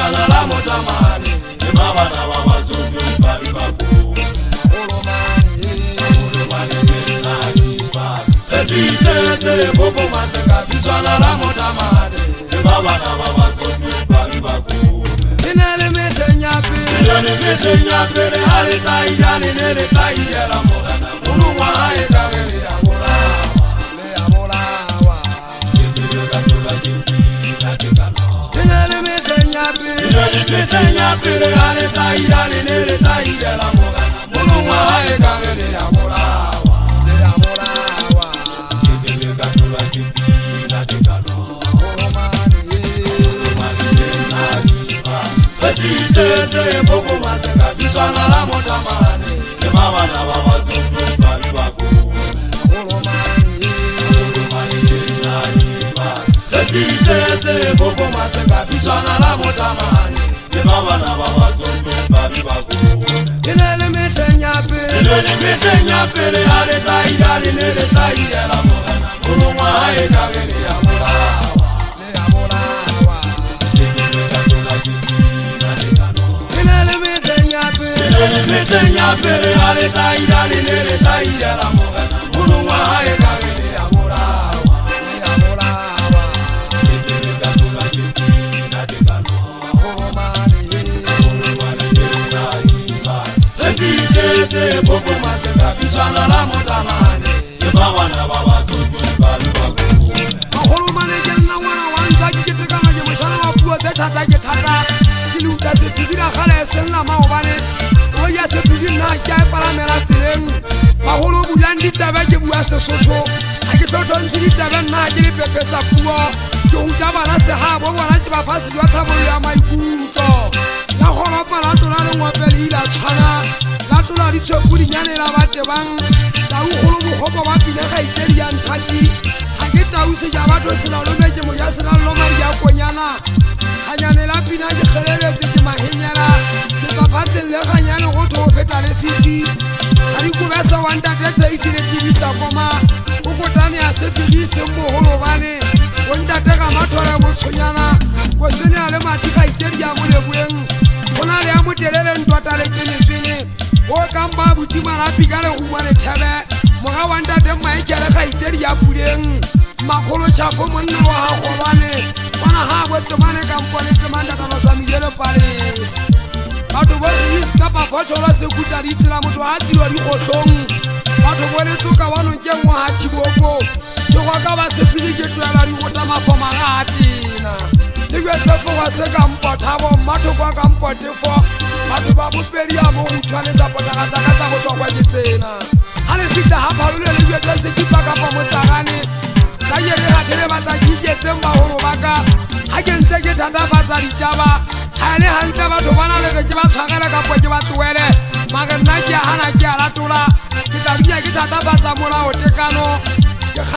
Bishwana la motamani Mabana wabazutu bari baku Tete bobo maseka Bishwana la motamani Mabana wabazutu bari baku Inele mete nyape Le hale taidani nele taidela morana Munu wahae kagele ya mola Le ya mola wa Inele mete nyape Le hale taidani nele taidela morana Munu wahae kagele ya mola Le ya mola wa Tete bobo maseka Bishwana la motamani Mabana wabazutu bari baku Tete bobo maseka Bishwana la motamani Mabana wabazutu bari baku Inele mete nyape Le hale taidani nele taidela morana Munu wahae kagele ya mola Le ya mola wa Mete nyape Le hale taidani nele taidela morana Munu wahae kagele ya mola Le ya mola wa Tete bobo maseka Bishwana la motamani Mabana wabazutu bari baku Maholomane jenna wana wanja Kikitekana jemushana wapuwa Teta jetata Kiluta sepigina khale senla maobane Oya sepigina Kya paramela sileng Maholo bulandi Tsebe jebuwa se socho Akitoto nzili Tsebe na Jili pepe sa kuwa Kyohutabana se habo Wana jiba fasi Jwa tabolo ya maikuto Na kholo palato na ngopeli ila chana Latula di chokuri nyane la bate bang Tau kholo mukhobo wapine Khaizeli ya ntati Hake tau se jabato sila Lomeje moja sila lomari ya konyana Khanyane la pina Jekhelele zeki mahinyala Kitafate le khanyane Goto feta le fifi Hari kubesa wanta Tese isi le tibisa koma Ukotani ya sepili Sembo holo bane Wanta teka matore Mochonyana Kwesene ale matika Khaizeli ya mune buen Kona le amutelele Ntwata le chene Okamba butima la pigale humane tebe Mga wanda de maikele Khaizeli ya budeng Makolo chafo mwana wa hakobane Wana hawe tsemane kampone tsemanda kama samigele paris Bato wali iskapa fochola sekuta risila mutu hati wali khotong Bato wale tsuka wano njengwa hati boko Yokwa kaba sepili getu ya lari wota mafoma hatina Nigwe sefo wa seka mpotabo Mato kwa kampotefo Bato babu peri ya mo uchwane zapota kaza moto kwa jisena Hale fita hapa lule nigwe jese kipa kapa mutagani Sayele hatele bata kije tsemba horo baka Hagense ke tanda bata litaba Hale hanta bato bana lege jiba chagele kapwe jiba tuwele Magana kia hana kia latula Kitabia kita bata mula otekano